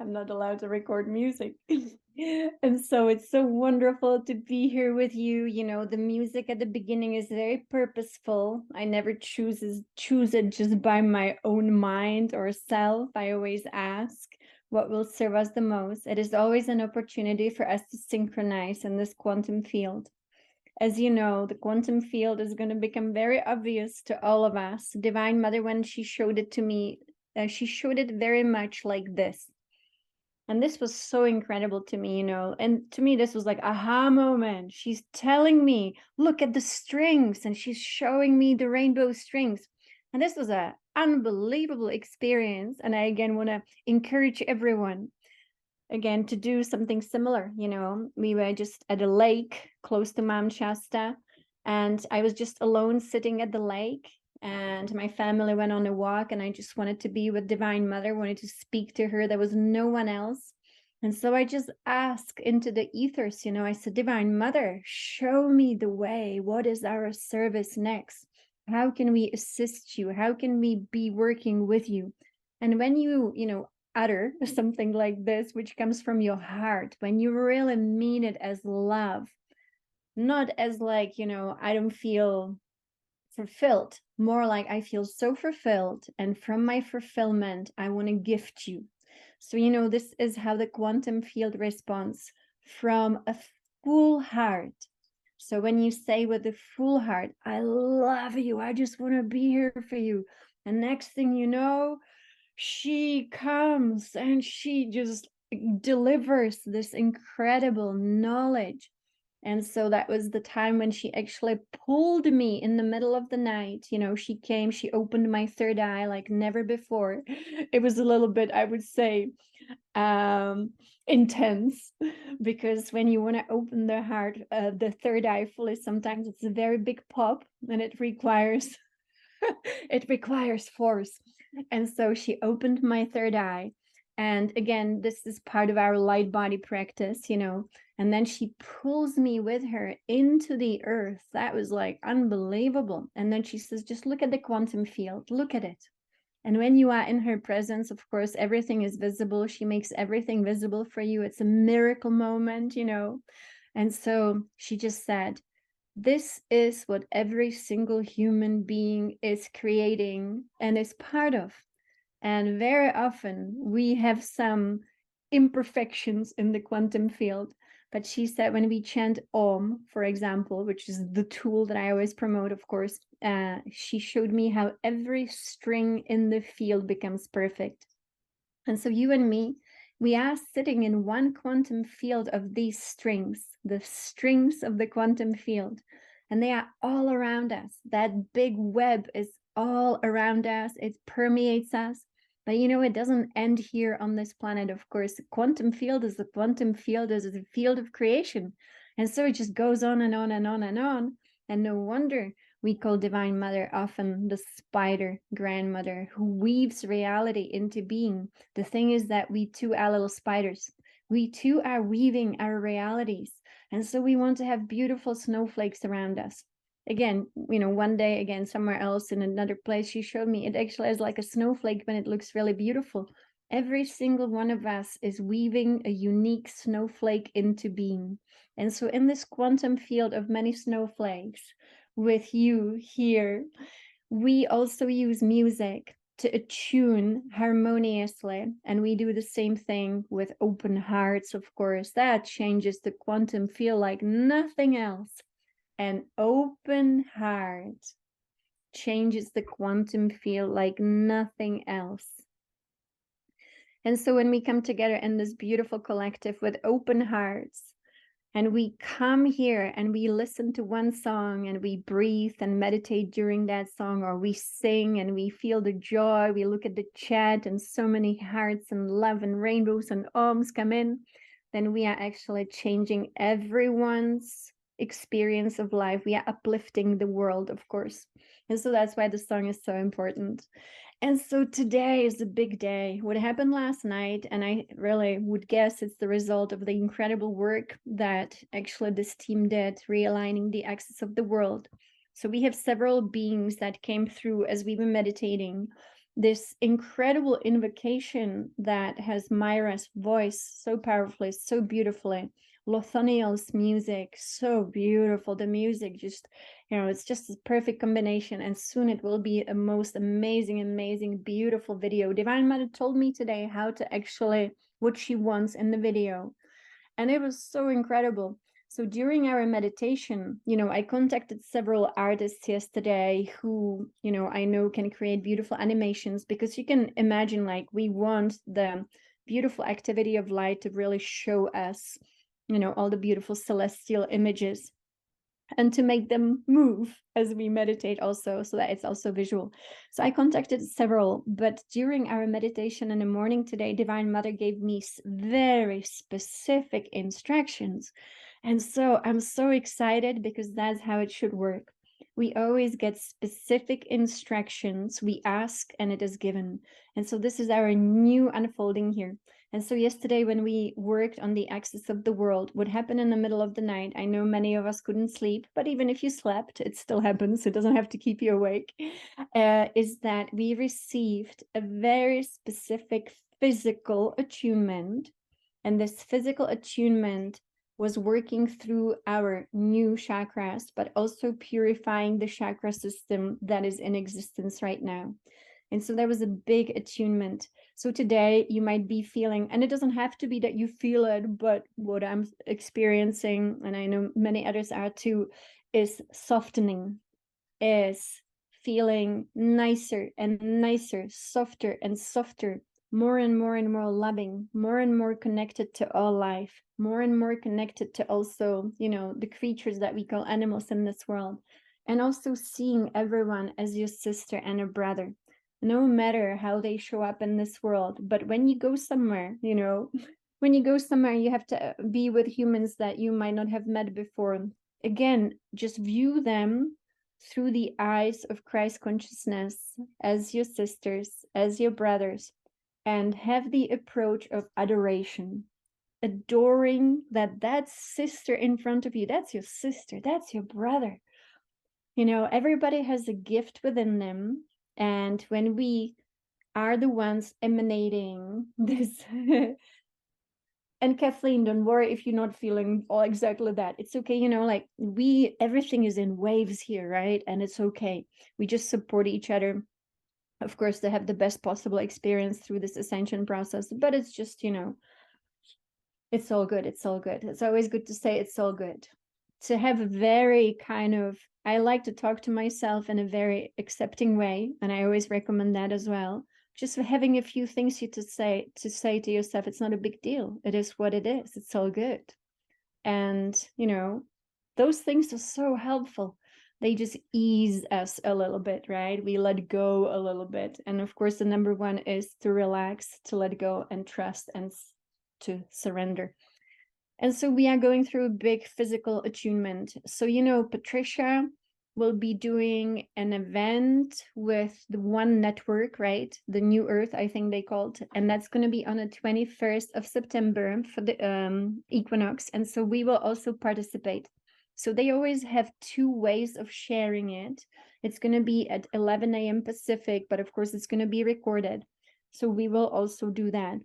I'm not allowed to record music. And so it's so wonderful to be here with you. You know, the music at the beginning is very purposeful. I never choose it just by my own mind or self. I always ask what will serve us the most. It is always an opportunity for us to synchronize in this quantum field. As you know, the quantum field is going to become very obvious to all of us. Divine Mother, when she showed it to me, she showed it very much like this. And this was so incredible to me, you know. And to me, this was like aha moment. She's telling me, look at the strings, and she's showing me the rainbow strings. And this was an unbelievable experience. And I again want to encourage everyone again to do something similar. You know, we were just at a lake close to Mount Shasta, and I was just alone sitting at the lake, and my family went on a walk, and I just wanted to be with Divine Mother, wanted to speak to her. There was no one else. And so I just asked into the ethers, you know, I said, Divine Mother, show me the way. What is our service next? How can we assist you? How can we be working with you? And when you know, utter something like this, which comes from your heart, when you really mean it as love, not as like, you know, I don't feel fulfilled, more like I feel so fulfilled. And from my fulfillment, I want to gift you. So, you know, this is how the quantum field responds from a full heart. So when you say with a full heart, I love you, I just want to be here for you. And next thing you know, she comes and she just delivers this incredible knowledge. And so that was the time when she actually pulled me in the middle of the night. You know, she came, she opened my third eye like never before. It was a little bit, I would say, intense, because when you want to open the heart, the third eye fully, sometimes it's a very big pop, and it requires it requires force. And so she opened my third eye. And again, this is part of our light body practice, you know. And then she pulls me with her into the earth. That was like unbelievable. And then she says, just look at the quantum field, look at it. And when you are in her presence, of course, everything is visible. She makes everything visible for you. It's a miracle moment, you know. And so she just said, this is what every single human being is creating and is part of. And very often we have some imperfections in the quantum field. But she said when we chant Om, for example, which is the tool that I always promote, of course, she showed me how every string in the field becomes perfect. And so you and me, we are sitting in one quantum field of these strings, the strings of the quantum field, and they are all around us. That big web is all around us. It permeates us. But you know, it doesn't end here on this planet, of course. The quantum field is the quantum field, is the field of creation. And so it just goes on and on and on and on. And no wonder we call Divine Mother often the spider grandmother who weaves reality into being. The thing is that we too are little spiders. We too are weaving our realities. And so we want to have beautiful snowflakes around us. Again, you know, one day, again, somewhere else in another place, she showed me it actually is like a snowflake, but it looks really beautiful. Every single one of us is weaving a unique snowflake into being. And so in this quantum field of many snowflakes, with you here, we also use music to attune harmoniously. And we do the same thing with open hearts, of course. That changes the quantum field like nothing else. An open heart changes the quantum field like nothing else. And so when we come together in this beautiful collective with open hearts, and we come here and we listen to one song and we breathe and meditate during that song, or we sing and we feel the joy, we look at the chat and so many hearts and love and rainbows and ohms come in, then we are actually changing everyone's experience of life. We are uplifting the world, of course. And so that's why the song is so important. And so today is a big day. What happened last night, and I really would guess it's the result of the incredible work that actually this team did, realigning the axis of the world. So we have several beings that came through as we were meditating this incredible invocation that has Myra's voice so powerfully, so beautifully. Lothoniel's music, so beautiful. The music just, it's just a perfect combination. And soon it will be a most amazing, beautiful video. Divine Mother told me today how to actually, what she wants in the video. And it was so incredible. So during our meditation, I contacted several artists yesterday who, I know can create beautiful animations, because you can imagine, like, we want the beautiful activity of light to really show us, all the beautiful celestial images, and to make them move as we meditate also, so that it's also visual. So I contacted several, but during our meditation in the morning today, Divine Mother gave me very specific instructions. And so I'm so excited, because that's how it should work. We always get specific instructions. We ask and it is given. And so this is our new unfolding here. And so yesterday, when we worked on the axis of the world, what happened in the middle of the night, I know many of us couldn't sleep, but even if you slept, it still happens. It doesn't have to keep you awake, is that we received a very specific physical attunement. And this physical attunement was working through our new chakras, but also purifying the chakra system that is in existence right now. And so there was a big attunement. So today you might be feeling, and it doesn't have to be that you feel it, but what I'm experiencing, and I know many others are too, is softening, is feeling nicer and nicer, softer and softer, more and more and more loving, more and more connected to all life, more and more connected to also, the creatures that we call animals in this world, and also seeing everyone as your sister and a brother, no matter how they show up in this world. But when you go somewhere, when you go somewhere, you have to be with humans that you might not have met before. Again, just view them through the eyes of Christ consciousness as your sisters, as your brothers, and have the approach of adoration, adoring that sister in front of you, that's your sister, that's your brother. Everybody has a gift within them. And when we are the ones emanating this, and Kathleen, don't worry if you're not feeling all exactly that. It's okay, like everything is in waves here, right? And it's okay. We just support each other, of course, to have the best possible experience through this ascension process. But it's just, it's all good. It's all good. It's always good to say it's all good. To have a very kind of, I like to talk to myself in a very accepting way, and I always recommend that as well. Just having a few things to say to yourself, it's not a big deal. It is what it is. It's all good. And, those things are so helpful. They just ease us a little bit, right? We let go a little bit. And of course, the number one is to relax, to let go and trust and to surrender. And so we are going through a big physical attunement. So, Patricia will be doing an event with the One Network, right? The New Earth, I think they called. And that's going to be on the 21st of September for the equinox. And so we will also participate. So they always have two ways of sharing it. It's going to be at 11 a.m. Pacific, but of course it's going to be recorded. So we will also do that.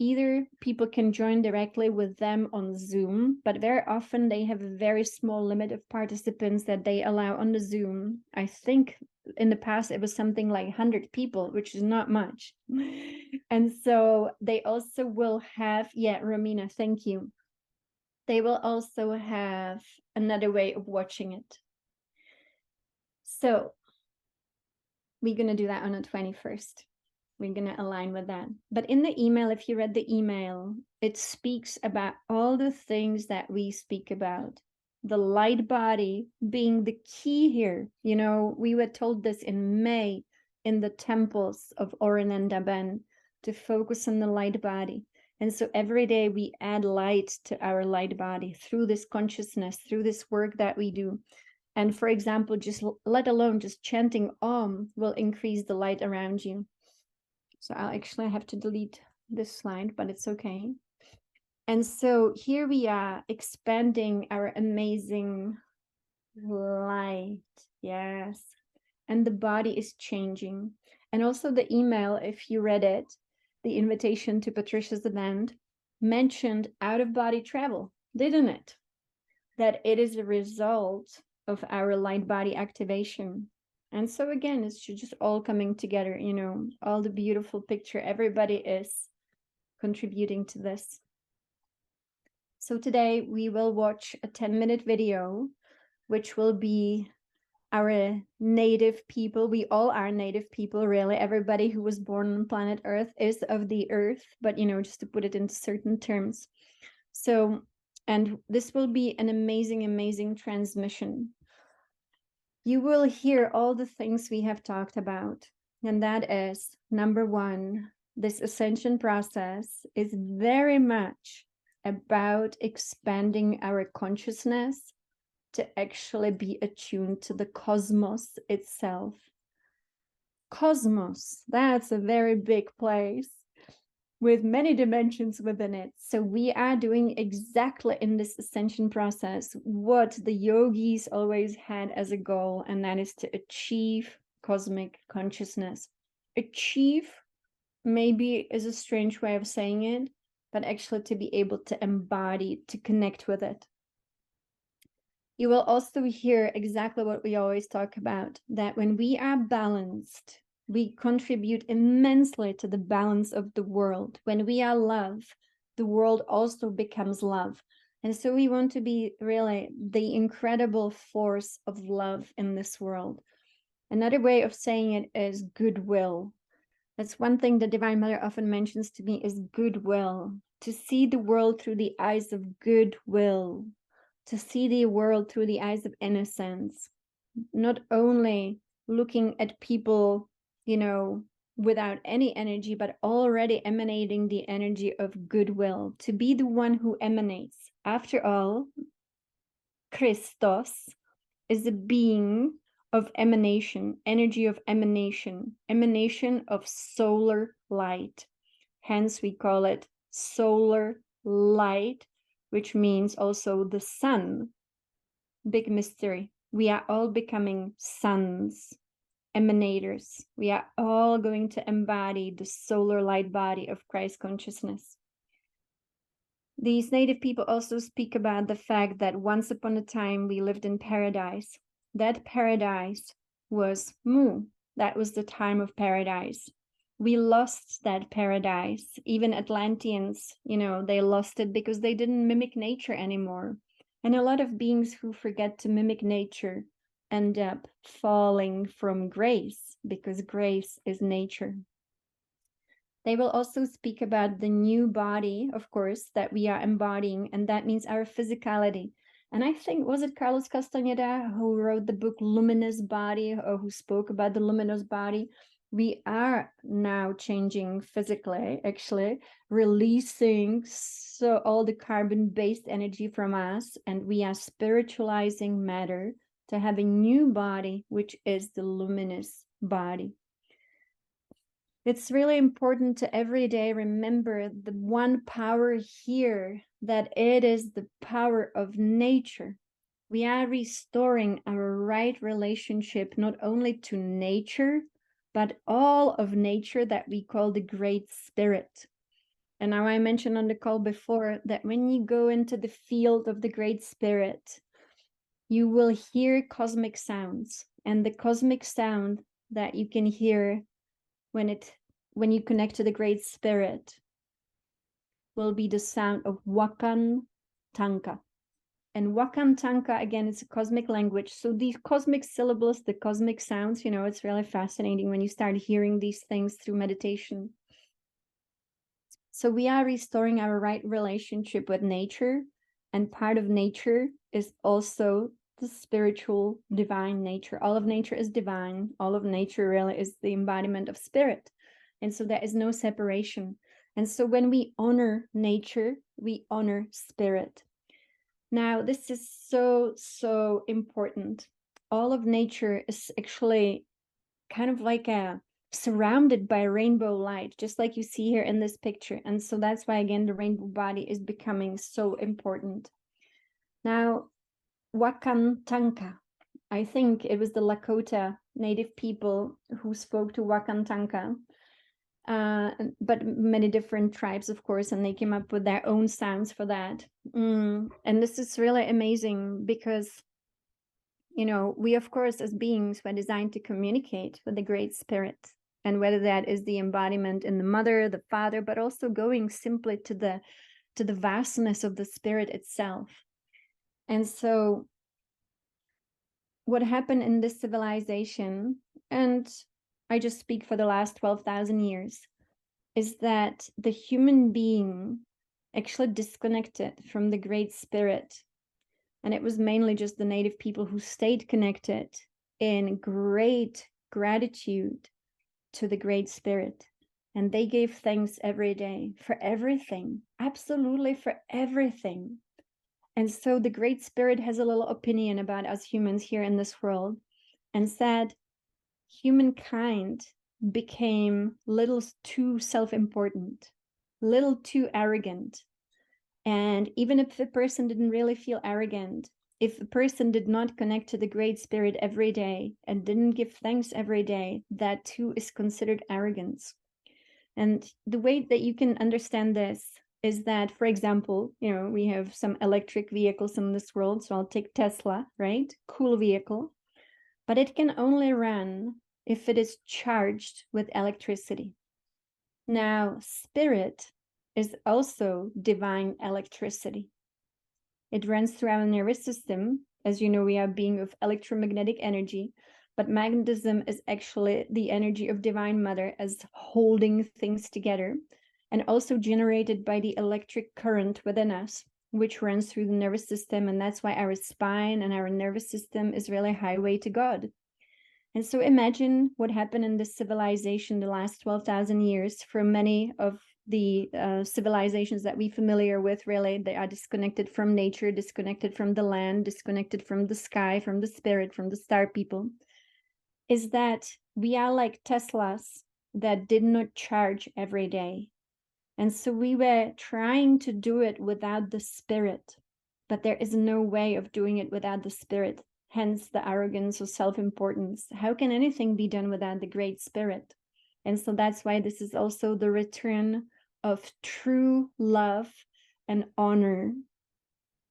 Either people can join directly with them on Zoom, but very often they have a very small limit of participants that they allow on the Zoom. I think in the past it was something like 100 people, which is not much. And so they also will have, Romina, thank you. They will also have another way of watching it. So we're going to do that on the 21st. We're going to align with that. But in the email, if you read the email, it speaks about all the things that we speak about. The light body being the key here. We were told this in May in the temples of Oren and Daban to focus on the light body. And so every day we add light to our light body through this consciousness, through this work that we do. And for example, just let alone just chanting Om will increase the light around you. So I'll actually have to delete this slide, but it's okay. And so here we are expanding our amazing light. Yes. And the body is changing. And also the email, if you read it, the invitation to Patricia's event mentioned out-of-body travel, didn't it? That it is a result of our light body activation. And so again, it's just all coming together, you know, all the beautiful picture. Everybody is contributing to this. So today we will watch a 10-minute video, which will be our native people. We all are native people, really. Everybody who was born on planet Earth is of the Earth, but, you know, just to put it into certain terms. So, and this will be an amazing, amazing transmission. You will hear all the things we have talked about. And that is, number one, this ascension process is very much about expanding our consciousness to actually be attuned to the cosmos itself. Cosmos, that's a very big place with many dimensions within it. So we are doing exactly in this ascension process what the yogis always had as a goal, and that is to achieve cosmic consciousness. Achieve maybe is a strange way of saying it, but actually to be able to embody, to connect with it. You will also hear exactly what we always talk about, that when we are balanced, we contribute immensely to the balance of the world. When we are love, the world also becomes love. And so we want to be really the incredible force of love in this world. Another way of saying it is goodwill. That's one thing the Divine Mother often mentions to me is goodwill, to see the world through the eyes of goodwill, to see the world through the eyes of innocence, not only looking at people, you know, without any energy, but already emanating the energy of goodwill, to be the one who emanates. After all, Christos is a being of emanation, energy of emanation, emanation of solar light. Hence, we call it solar light, which means also the sun. Big mystery. We are all becoming suns, emanators. We are all going to embody the solar light body of Christ consciousness. These native people also speak about the fact that once upon a time we lived in paradise. That paradise was Mu. That was the time of paradise. We lost that paradise. Even Atlanteans, you know, they lost it because they didn't mimic nature anymore. And a lot of beings who forget to mimic nature end up falling from grace, because grace is nature. They will also speak about the new body, of course, that we are embodying, and that means our physicality. And I think, was it Carlos Castaneda who wrote the book Luminous Body, or who spoke about the luminous body? We are now changing physically, actually, releasing all the carbon-based energy from us, and we are spiritualizing matter to have a new body, which is the luminous body. It's really important to every day remember the one power here, that it is the power of nature. We are restoring our right relationship not only to nature, but all of nature that we call the Great Spirit. And now I mentioned on the call before that when you go into the field of the Great Spirit, you will hear cosmic sounds. And the cosmic sound that you can hear when you connect to the Great Spirit will be the sound of Wakan Tanka. And Wakan Tanka, again, it's a cosmic language. So these cosmic syllables, the cosmic sounds, you know, it's really fascinating when you start hearing these things through meditation. So we are restoring our right relationship with nature. And part of nature is also the spiritual divine nature. All of nature is divine. All of nature really is the embodiment of spirit. And so there is no separation. And so when we honor nature, we honor spirit. Now, this is so, so important. All of nature is actually kind of like surrounded by rainbow light, just like you see here in this picture. And so that's why, again, the rainbow body is becoming so important. Now, Wakan Tanka, I think it was the Lakota native people who spoke to Wakantanka, but many different tribes, of course, and they came up with their own sounds for that. And this is really amazing because, you know, we, of course, as beings, were designed to communicate with the Great Spirit. And whether that is the embodiment in the mother, the father, but also going simply to the vastness of the spirit itself. And so what happened in this civilization, and I just speak for the last 12,000 years, is that the human being actually disconnected from the Great Spirit. And it was mainly just the native people who stayed connected in great gratitude to the Great Spirit. And they gave thanks every day for everything, absolutely for everything. And so the Great Spirit has a little opinion about us humans here in this world, and said humankind became little too self-important, little too arrogant. And even if the person didn't really feel arrogant, if the person did not connect to the Great Spirit every day and didn't give thanks every day, that too is considered arrogance. And the way that you can understand this is that, for example, you know, we have some electric vehicles in this world. So I'll take Tesla, right? Cool vehicle, but it can only run if it is charged with electricity. Now, spirit is also divine electricity. It runs through our nervous system. As you know, we are a being of electromagnetic energy, but magnetism is actually the energy of Divine Mother as holding things together, and also generated by the electric current within us, which runs through the nervous system. And that's why our spine and our nervous system is really a highway to God. And so imagine what happened in this civilization the last 12,000 years. For many of the civilizations that we're familiar with, really, they are disconnected from nature, disconnected from the land, disconnected from the sky, from the spirit, from the star people, is that we are like Teslas that did not charge every day. And so we were trying to do it without the spirit, but there is no way of doing it without the spirit. Hence the arrogance or self-importance. How can anything be done without the Great Spirit? And so that's why this is also the return of true love and honor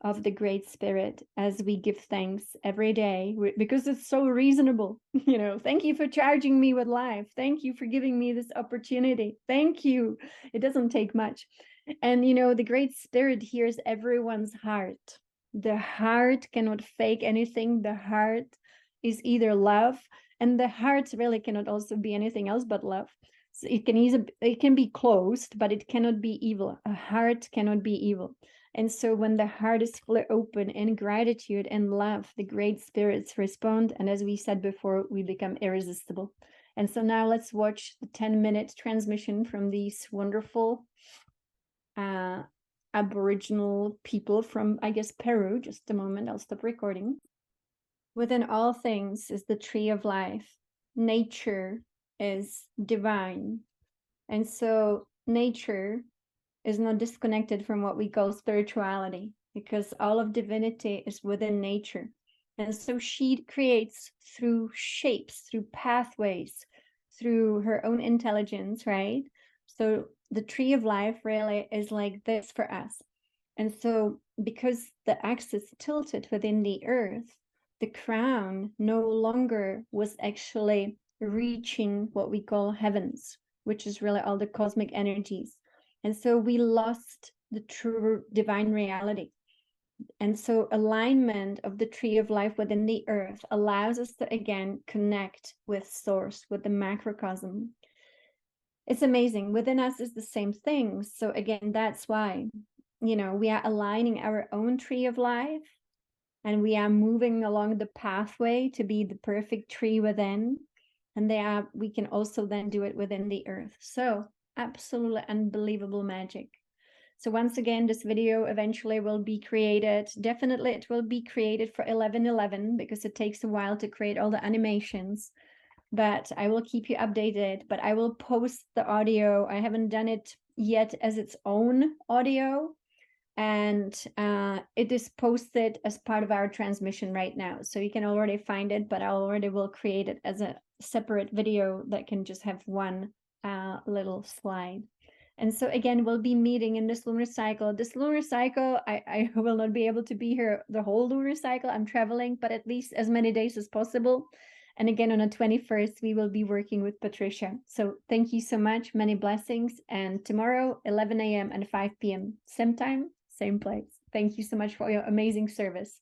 of the Great Spirit, as we give thanks every day, because it's so reasonable. You know, thank you for charging me with life. Thank you for giving me this opportunity. Thank you. It doesn't take much. And, you know, the Great Spirit hears everyone's heart. The heart cannot fake anything. The heart is either love, and the heart really cannot also be anything else but love. So it can be closed, but it cannot be evil. A heart cannot be evil. And so when the heart is fully open in gratitude and love, the Great Spirits respond. And as we said before, we become irresistible. And so now let's watch the 10-minute transmission from these wonderful Aboriginal people from, I guess, Peru. Just a moment, I'll stop recording. Within all things is the tree of life. Nature is divine. And so nature is not disconnected from what we call spirituality, because all of divinity is within nature. And so she creates through shapes, through pathways, through her own intelligence, right? So the tree of life really is like this for us. And so because the axe is tilted within the earth, the crown no longer was actually reaching what we call heavens, which is really all the cosmic energies. And so we lost the true divine reality. And so alignment of the tree of life within the earth allows us to again connect with source, with the macrocosm. It's amazing. Within us is the same thing. So again, that's why, you know, we are aligning our own tree of life, and we are moving along the pathway to be the perfect tree within. And we can also then do it within the earth. So absolutely unbelievable magic. So once again, this video eventually will be created. Definitely it will be created for 11/11 because it takes a while to create all the animations. But I will keep you updated. But I will post the audio. I haven't done it yet as its own audio. And it is posted as part of our transmission right now. So you can already find it, but I already will create it as an separate video that can just have one little slide. And so again, we'll be meeting in this lunar cycle. This lunar cycle, I will not be able to be here the whole lunar cycle. I'm traveling, but at least as many days as possible. And again, on the 21st, we will be working with Patricia. So thank you so much. Many blessings. And tomorrow, 11 a.m. and 5 p.m. Same time, same place. Thank you so much for your amazing service.